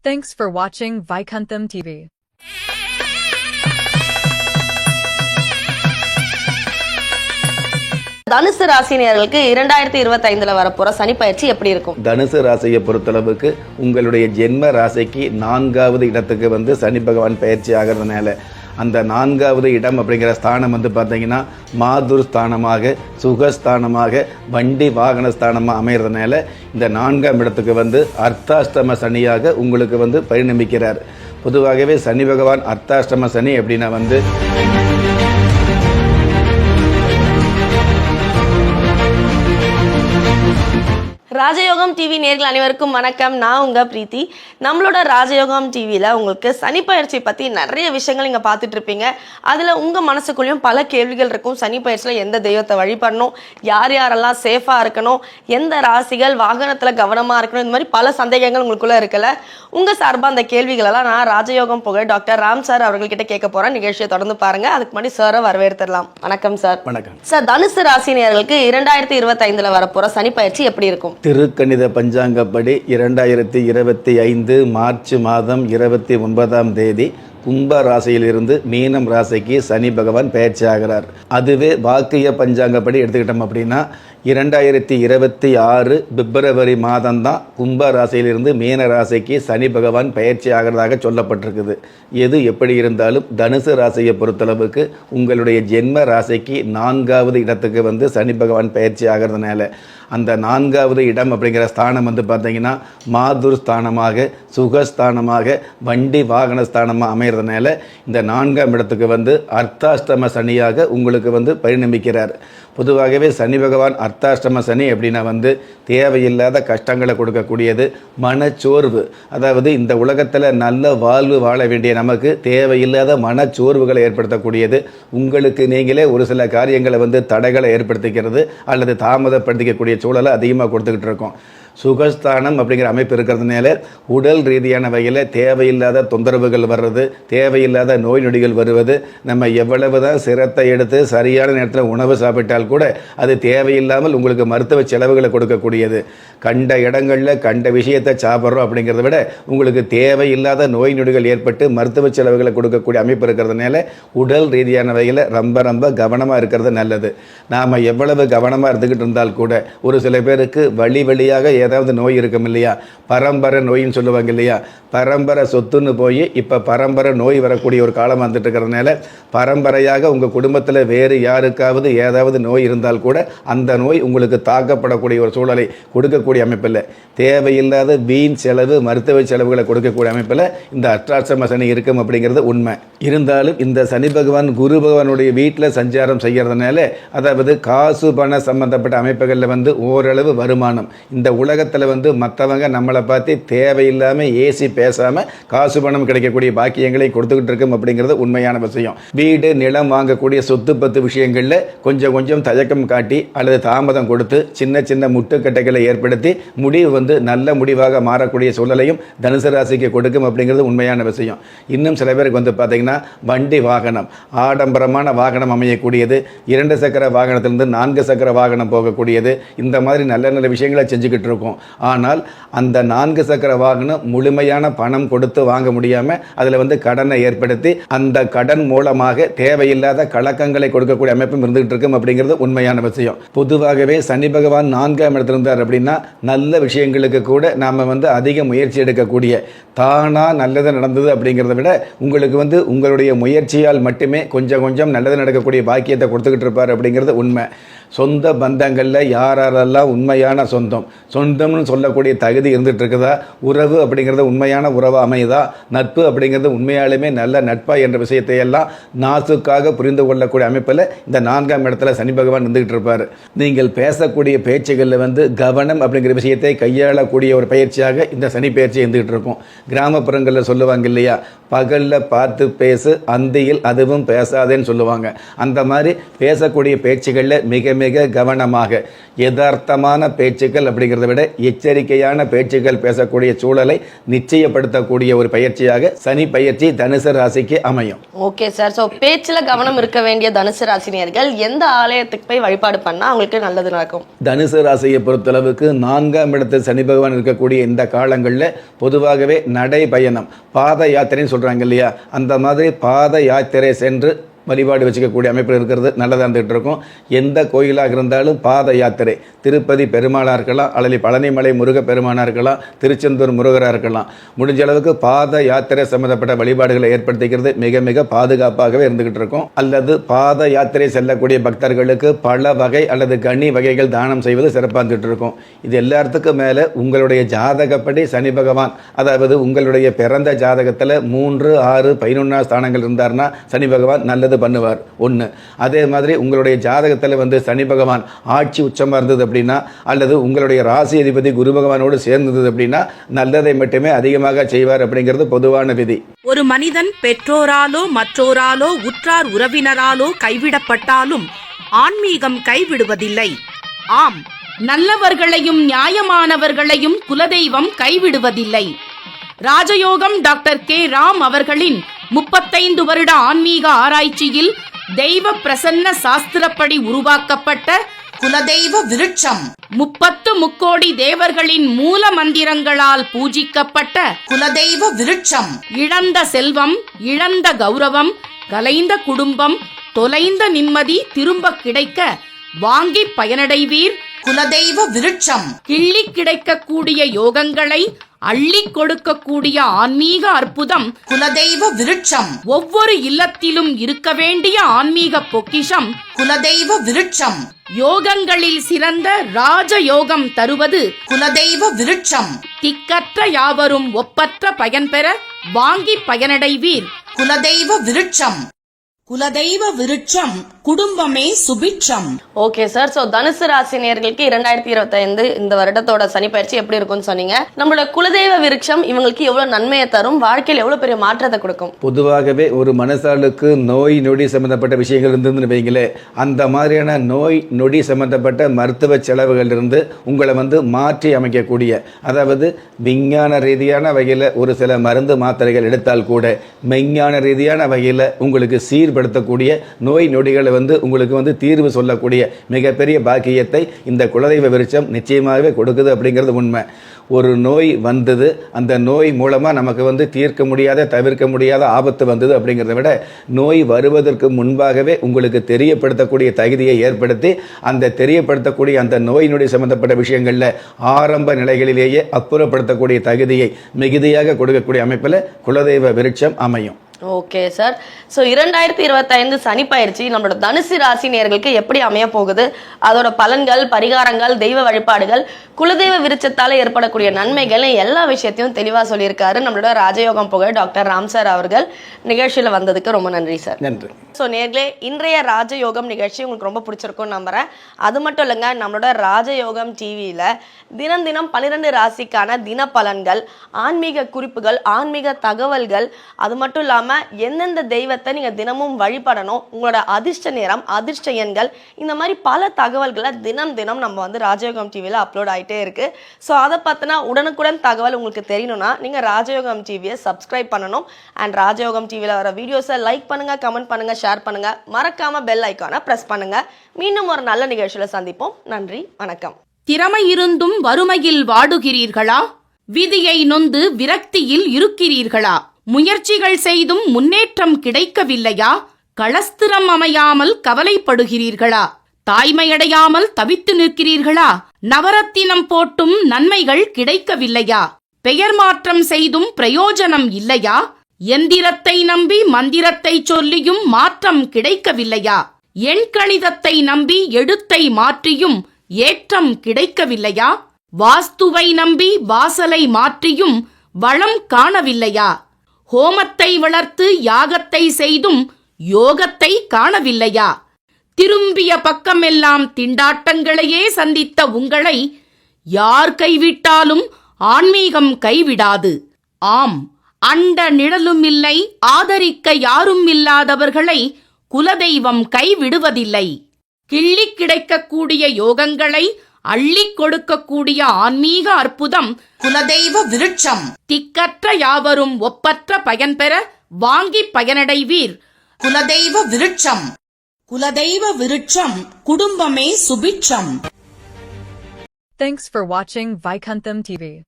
Thanks for watching Vaikuntham TV. தனுசு ராசினியர்களுக்கு 2025ல வரப்போற சனி பயிற்சி எப்படி இருக்கும்? தனுசு ராசியை பொறுத்தளவுக்கு உங்களுடைய ஜென்ம ராசிக்கு 4வது இடத்துக்கு சனி பகவான் பயிற்சி ஆகிறதுனால அந்த 4வது இடம் அப்படிங்கிற ஸ்தானம் பார்த்தீங்கன்னா மாதுர் ஸ்தானமாக, சுகஸ்தானமாக, வண்டி வாகன ஸ்தானமாக அமைகிறதுனால இந்த 4ஆம் இடத்துக்கு அர்த்தாஷ்டம சனியாக உங்களுக்கு பரிணமிக்கிறார். பொதுவாகவே சனி பகவான் அர்த்தாஷ்டம சனி அப்படின்னா ராஜயோகம் டிவி நேர்கள் அனைவருக்கும் வணக்கம். நான் உங்க பிரீத்தி. நம்மளோட ராஜயோகம் டிவியில் உங்களுக்கு சனி பயிற்சி பற்றி நிறைய விஷயங்கள் நீங்கள் பார்த்துட்டு இருப்பீங்க. அதில் உங்கள் மனசுக்குள்ளேயும் பல கேள்விகள் இருக்கும். சனி பயிற்சியில் எந்த தெய்வத்தை வழிபடணும், யார் யாரெல்லாம் சேஃபாக இருக்கணும், எந்த ராசிகள் வாகனத்தில் கவனமாக இருக்கணும், இந்த மாதிரி பல சந்தேகங்கள் உங்களுக்குள்ளே இருக்கல. உங்கள் சார்பாக அந்த கேள்விகளெல்லாம் நான் ராஜயோகம் புகழ் டாக்டர் ராம் சார் அவர்கள்கிட்ட கேட்க போகிறேன். நிகழ்ச்சியை தொடர்ந்து பாருங்கள். அதுக்கு முன்னாடி சாரை வரவேற்றுடலாம். வணக்கம் சார். வணக்கம் சார். தனுசு ராசினியர்களுக்கு 2025ல் வரப்போகிற சனி பயிற்சி எப்படி இருக்கும்? திருக்கணித பஞ்சாங்கப்படி 2025 மார்ச் மாதம் 29ஆம் தேதி கும்ப ராசியிலிருந்து மீனம் ராசிக்கு சனி பகவான் பயிற்சி ஆகிறார். அதுவே வாக்கிய பஞ்சாங்கப்படி எடுத்துக்கிட்டோம் அப்படின்னா 2026 பிப்ரவரி மாதம்தான் கும்ப ராசியிலிருந்து மீன ராசிக்கு சனி பகவான் பயிற்சி ஆகிறதாக சொல்லப்பட்டிருக்குது. எது எப்படி இருந்தாலும் தனுசு ராசியை பொறுத்தளவுக்கு உங்களுடைய ஜென்ம ராசிக்கு 4வது இடத்துக்கு சனி பகவான் பயிற்சி ஆகிறதுனால அந்த 4வது இடம் அப்படிங்கிற ஸ்தானம் பார்த்தீங்கன்னா மாதுர் ஸ்தானமாக, சுகஸ்தானமாக, வண்டி வாகன ஸ்தானமாக அமைகிறதுனால இந்த 4ஆம் இடத்துக்கு அர்த்தாஷ்டம சனியாக உங்களுக்கு பரிணமிக்கிறார். பொதுவாகவே சனி பகவான் அர்த்தாஷ்டம சனி அப்படின்னா தேவையில்லாத கஷ்டங்களை கொடுக்கக்கூடியது, மனச்சோர்வு. அதாவது இந்த உலகத்தில் நல்ல வாழ்வு வாழ வேண்டிய நமக்கு தேவையில்லாத மனச்சோர்வுகளை ஏற்படுத்தக்கூடியது, உங்களுக்கு நீங்களே ஒரு சில காரியங்களை தடைகளை ஏற்படுத்திக்கிறது அல்லது தாமதப்படுத்திக்கக்கூடிய சூழலை அதிகமாக கொடுத்துக்கிட்டு இருக்கோம். சுகஸ்தானம் அப்படிங்கிற அமைப்பு இருக்கிறதுனால உடல் ரீதியான வகையில் தேவையில்லாத தொந்தரவுகள் வர்றது, தேவையில்லாத நோய் நொடிகள் வருவது, நம்ம எவ்வளவு தான் சிரத்தை எடுத்து சரியான நேரத்தில் உணவு சாப்பிட்டால் கூட அது தேவையில்லாமல் உங்களுக்கு மருத்துவ செலவுகளை கொடுக்கக்கூடியது. கண்ட இடங்களில் கண்ட விஷயத்தை சாப்பிட்றோம் அப்படிங்கிறத விட உங்களுக்கு தேவையில்லாத நோய் நொடிகள் ஏற்பட்டு மருத்துவ செலவுகளை கொடுக்கக்கூடிய அமைப்பு இருக்கிறதுனால உடல் ரீதியான வகையில் ரொம்ப ரொம்ப கவனமாக இருக்கிறது நல்லது. நாம் எவ்வளவு கவனமாக இருந்துக்கிட்டு இருந்தால் கூட ஒரு சில பேருக்கு வழியாக ஏதாவது நோய் இருக்கும் இல்லையா, பரம்பரை நோயின்னு சொல்லுவாங்க இல்லையா, பரம்பரை சொத்துன்னு போய் இப்போ பரம்பரை நோய் வரக்கூடிய ஒரு காலம் வந்துட்டு இருக்கிறதுனால பரம்பரையாக உங்கள் குடும்பத்தில் வேறு யாருக்காவது ஏதாவது நோய் இருந்தால் கூட அந்த நோய் உங்களுக்கு தாக்கப்படக்கூடிய ஒரு சூழலை கொடுக்கக்கூடிய அமைப்பில் தேவையில்லாத வீண் செலவு, மருத்துவ செலவுகளை கொடுக்கக்கூடிய அமைப்பில் இந்த அர்த்தாஷ்டம சனி இருக்கும் அப்படிங்கிறது உண்மை. இருந்தாலும் இந்த சனி பகவான் குரு பகவானுடைய வீட்டில் சஞ்சாரம் செய்கிறதுனால அதாவது காசு பண சம்பந்தப்பட்ட அமைப்புகளில் ஓரளவு வருமானம், இந்த உலகத்தில் மற்றவங்க நம்மளை பார்த்து தேவையில்லாமல் ஏசி பேசாமல் காசு பணம் கிடைக்கக்கூடிய பாக்கியங்களை கொடுத்துக்கிட்டு இருக்கும் அப்படிங்கிறது உண்மையான விஷயம். வீடு நிலம் வாங்கக்கூடிய சொத்து பத்து விஷயங்களில் கொஞ்சம் கொஞ்சம் தயக்கம் காட்டி அல்லது தாமதம் கொடுத்து சின்ன சின்ன முட்டுக்கட்டைகளை ஏற்படுத்தி முடிவு நல்ல முடிவாக மாறக்கூடிய சூழலையும் தனுசு ராசிக்கு கொடுக்கும் அப்படிங்கிறது உண்மையான விஷயம். இன்னும் சில பேருக்கு பார்த்தீங்கன்னா வண்டி வாகனம், ஆடம்பரமான வாகனம் அமையக்கூடியது, 2 சக்கர வாகனத்திலிருந்து 4 சக்கர வாகனம் போகக்கூடியது, இந்த மாதிரி நல்ல நல்ல விஷயங்களை செஞ்சுக்கிட்டு இருக்கும். ஆனால் அந்த 4 சக்கர வாகனம் முழுமையான பணம் கொடுத்து வாங்க முடியாமல் அதில் கடனை ஏற்படுத்தி அந்த கடன் மூலமாக தேவையில்லாத கலக்கங்களை கொடுக்கக்கூடிய அமைப்பும் இருந்துகிட்டு இருக்கும் அப்படிங்கிறது உண்மையான விஷயம். பொதுவாகவே சனி பகவான் 4ஆம் இடத்துல இருந்தார் அப்படின்னா நல்ல விஷயங்களுக்கு கூட நாம் அதிக முயற்சி எடுக்கக்கூடிய, தானா நல்லது நடந்தது அப்படிங்கிறத விட உங்களுக்கு உங்களுடைய முயற்சியால் மட்டுமே கொஞ்சம் கொஞ்சம் நல்லது நடக்கக்கூடிய பாக்கியத்தை கொடுத்துக்கிட்டு இருப்பார் அப்படிங்கிறது உண்மை. சொந்த பந்தங்களில் யாரெல்லாம் உண்மையான சொந்தம்னு சொல்லக்கூடிய தகுதி இருந்துகிட்டு இருக்குதா, உறவு அப்படிங்கிறது உண்மையான உறவாக அமையுதா, நட்பு அப்படிங்கிறது உண்மையாலுமே நல்ல நட்பா என்ற விஷயத்தை எல்லாம் நாசுக்காக புரிந்து கொள்ளக்கூடிய அமைப்பில் இந்த 4ஆம் இடத்துல சனி பகவான் இருந்துகிட்டு இருப்பார். நீங்கள் பேசக்கூடிய பேச்சுகளில் கவனம் அப்படிங்கிற விஷயத்தை கையாளக்கூடிய ஒரு பயிற்சியாக இந்த சனி பயிற்சி இருந்துகிட்டு இருக்கும். கிராமப்புறங்களில் சொல்லுவாங்க இல்லையா, பகலில் பார்த்து பேசு, அந்தியில் அதுவும் பேசாதேன்னு சொல்லுவாங்க. அந்த மாதிரி பேசக்கூடிய பேச்சுகளில் மிக மிக கவனமாக, யதார்த்தமான பேச்சுக்கள் அப்படிங்கிறத விட எச்சரிக்கையான பேச்சுக்கள் பேசக்கூடிய சூழலை நிச்சயப்படுத்தக்கூடிய ஒரு பயிற்சியாக சனி பயிற்சி தனுசு ராசிக்கு அமையும். Okay sir. ஸோ பேச்சில் கவனம் இருக்க வேண்டிய தனுசு ராசினியர்கள் எந்த ஆலயத்துக்கு போய் வழிபாடு பண்ணால் அவங்களுக்கு நல்லது நடக்கும்? தனுசு ராசியை பொறுத்தளவுக்கு 4ஆம் இடத்தில் சனி பகவான் இருக்கக்கூடிய இந்த காலங்களில் பொதுவாகவே நடைபயணம், பாத யாத்திரைன்னு சொல்கிறாங்க இல்லையா, அந்த மாதிரி பாத யாத்திரை சென்று வழிபாடு வச்சுக்கக்கூடிய அமைப்பில் இருக்கிறது நல்லதாக இருந்துகிட்டு இருக்கும். எந்த கோயிலாக இருந்தாலும் பாத யாத்திரை, திருப்பதி பெருமாளாக இருக்கலாம், அல்லது பழனிமலை முருக பெருமானாக இருக்கலாம், திருச்செந்தூர் முருகராக இருக்கலாம், முடிஞ்ச அளவுக்கு பாத யாத்திரை சம்மந்தப்பட்ட வழிபாடுகளை ஏற்படுத்திக்கிறது மிக மிக பாதுகாப்பாகவே இருந்துகிட்டு இருக்கும். அல்லது பாத யாத்திரை செல்லக்கூடிய பக்தர்களுக்கு பல வகை அல்லது கனி வகைகள் தானம் செய்வது சிறப்பாக இருந்துகிட்டு இருக்கும். இது எல்லாத்துக்கும் மேலே உங்களுடைய ஜாதகப்படி சனி பகவான், அதாவது உங்களுடைய பிறந்த ஜாதகத்தில் 3, 6, 11 ஸ்தானங்கள் இருந்தார்னா சனி பகவான் நல்லது பண்ணுவார். ஒன்று. அதே மாதிரி உங்களுடைய ஜாதகத்தில் சனி பகவான் ஆட்சி உச்சமாக இருந்தது அப்படின்னா, அல்லது உங்களுடைய ராசி அதிபதி குரு பகவானோடு சேர்ந்தது அப்படின்னா நல்லதை மட்டுமே அதிகமாக செய்வார் அப்படிங்கிறது பொதுவான விதி. ஒரு மனிதன் பெற்றோராலோ மற்றோராலோ உற்றார் உறவினராலோ கைவிடப்பட்டாலும் ஆன்மீகம் கைவிடுவதில்லை. ஆம், நல்லவர்களையும் நியாயமானவர்களையும் குலதெய்வம் கைவிடுவதில்லை. ராஜயோகம் டாக்டர் கே. ராம் அவர்களின் 35 வருட ஆன்மீக ஆராய்ச்சியில் தெய்வ பிரசன்ன சாஸ்திரப்படி உருவாக்கப்பட்ட குலதெய்வ விருட்சம், 30 முக்கோடி தேவர்களின் மூல மந்திரங்களால் பூஜிக்கப்பட்ட குலதெய்வ விருட்சம், இழந்த செல்வம், இழந்த கௌரவம், கலைந்த குடும்பம், தொலைந்த நிம்மதி திரும்ப கிடைக்க வாங்கி பயனடைவீர். குலதெய்வ விருட்சம் கிள்ளி கிடைக்கக்கூடிய யோகங்களை அள்ளி கொடுக்கக்கூடிய ஆன்மீக அற்புதம் குலதெய்வ விருட்சம். ஒவ்வொரு இல்லத்திலும் இருக்க வேண்டிய ஆன்மீக பொக்கிஷம் குலதெய்வ விருட்சம். யோகங்களில் சிறந்த ராஜயோகம் தருவது குலதெய்வ விருட்சம். திக்கற்ற யாவரும் ஒப்பற்ற பயன் பெற வாங்கி பயனடைவீர். குலதெய்வ விருட்சம். குலதெய்வ விருட்சம், குடும்பமே சுபிட்சம். Okay sir. ஸோ தனுசு ராசினியர்களுக்கு 2025 இந்த வருடத்தோட சனி பயிற்சி எப்படி இருக்கும்னு சொன்னீங்க. நம்மளோட குலதெய்வ விருட்சம் இவங்களுக்கு எவ்வளவு நன்மையை தரும், வாழ்க்கையில் எவ்வளவு பெரிய மாற்றத்தை கொடுக்கும்? பொதுவாகவே ஒரு மனசாளுக்கு நோய் நொடி சம்பந்தப்பட்ட விஷயங்கள் இருந்ததுன்னு வைங்களே, அந்த மாதிரியான நோய் நொடி சம்பந்தப்பட்ட மருத்துவ செலவுகள் இருந்து உங்களை மாற்றி அமைக்கக்கூடிய, அதாவது விஞ்ஞான ரீதியான வகையில் ஒரு சில மருந்து மாத்திரைகள் எடுத்தால் கூட மெஞ்ஞான ரீதியான வகையில் உங்களுக்கு சீர்படுத்தக்கூடிய நோய் நொடிகளை உங்களுக்கு தீர்வு சொல்லக்கூடிய மிகப்பெரிய பாக்கியத்தை இந்த குலதெய்வ விருட்சம் நிச்சயமாகவே கொடுக்குது அப்படிங்கிறது உண்மை. ஒரு நோய் வந்தது, அந்த நோய் மூலமாக நமக்கு தீர்க்க முடியாத தவிர்க்க முடியாத ஆபத்து வந்தது அப்படிங்கிறத விட, நோய் வருவதற்கு முன்பாகவே உங்களுக்கு தெரியப்படுத்தக்கூடிய தகுதியை ஏற்படுத்தி அந்த தெரியப்படுத்தக்கூடிய அந்த நோய் நொடி சம்பந்தப்பட்ட விஷயங்களில் ஆரம்ப நிலைகளிலேயே அப்புறப்படுத்தக்கூடிய தகுதியை மிகுதியாக கொடுக்கக்கூடிய அமைப்பில் குலதெய்வ விருட்சம் அமையும். Okay sir. ஸோ 2025 சனி பயிற்சி நம்மளோட தனுசு ராசி நேயர்களுக்கு எப்படி அமைய போகுது, அதோட பலன்கள், பரிகாரங்கள், தெய்வ வழிபாடுகள், குலதெய்வ விருட்சத்தால் ஏற்படக்கூடிய நன்மைகள், எல்லா விஷயத்தையும் தெளிவாக சொல்லியிருக்காரு நம்மளோட ராஜயோகம் புகழ் டாக்டர் ராம் சார் அவர்கள். நிகழ்ச்சியில் வந்ததுக்கு ரொம்ப நன்றி சார். நன்றி. ஸோ நேர்களே, இன்றைய ராஜயோகம் நிகழ்ச்சி உங்களுக்கு ரொம்ப பிடிச்சிருக்கும்னு நம்புறேன். அது மட்டும் இல்லைங்க, நம்மளோட ராஜயோகம் டிவியில் தினம் தினம் 12 ராசிக்கான தின பலன்கள், ஆன்மீக குறிப்புகள், ஆன்மீக தகவல்கள், அது மட்டும் இல்லாமல் எந்தெந்த தெய்வத்தை நீங்கள் தினமும் வழிபடணும், உங்களோட அதிர்ஷ்ட நேரம், அதிர்ஷ்ட எண்கள், இந்த மாதிரி பல தகவல்களை தினம் தினம் நம்ம ராஜயோகம் டிவியில் அப்லோட் ஆகிட்டே இருக்கு. ஸோ அதை பார்த்தினா உடனுக்குடன் தகவல் உங்களுக்கு தெரியணும்னா நீங்கள் ராஜயோகம் டிவியை சப்ஸ்கிரைப் பண்ணணும். அண்ட் ராஜயோகம் டிவியில் வர வீடியோஸை லைக் பண்ணுங்கள், கமெண்ட் பண்ணுங்கள், ஷேர் பண்ணுங்கள், மறக்காமல் பெல் ஐக்கானை ப்ரெஸ் பண்ணுங்கள். மீண்டும் ஒரு நல்ல நிகழ்ச்சியில் சந்திப்போம். நன்றி, வணக்கம். திறமை இருந்தும் வறுமையில் வாடுகிறீர்களா? விதியை நொந்து விரக்தியில் இருக்கிறீர்களா? முயற்சிகள் செய்தும் முன்னேற்றம் கிடைக்கவில்லையா? களஸ்திரம் அமையாமல் கவலைப்படுகிறீர்களா? தாய்மையடையாமல் தவித்து நிற்கிறீர்களா? நவரத்தினம் போட்டும் நன்மைகள் கிடைக்கவில்லையா? பெயர் மாற்றம் செய்தும் பிரயோஜனம் இல்லையா? எந்திரத்தை நம்பி மந்திரத்தை சொல்லியும் மாற்றம் கிடைக்கவில்லையா? எண்கணிதத்தை நம்பி எழுத்தை மாற்றியும் ஏற்றம் கிடைக்கவில்லையா? வாஸ்துவை நம்பி வாசலை மாற்றியும் வளம் காணவில்லையா? ஹோமத்தை வளர்த்து யாகத்தை செய்தும் யோகத்தை காணவில்லையா? திரும்பிய பக்கமெல்லாம் திண்டாட்டங்களையே சந்தித்த உங்களை யார் கைவிட்டாலும் ஆன்மீகம் கைவிடாது. ஆம், அண்ட நிழலும் இல்லை, ஆதரிக்க யாரும் இல்லாதவர்களை குலதெய்வம் கைவிடுவதில்லை. கிள்ளி கிடைக்கக்கூடிய யோகங்களை அள்ளிக் கொடுக்கக்கூடிய ஆன்மீக அற்புதம் குலதெய்வ விருட்சம். திக்கற்ற யாவரும் ஒப்பற்ற பயன்பெற வாங்கி பயனடைவீர். குலதெய்வ விருட்சம். குலதெய்வ விருட்சம் குடும்பமே சுபிட்சம். Thanks for watching Vaikuntham TV.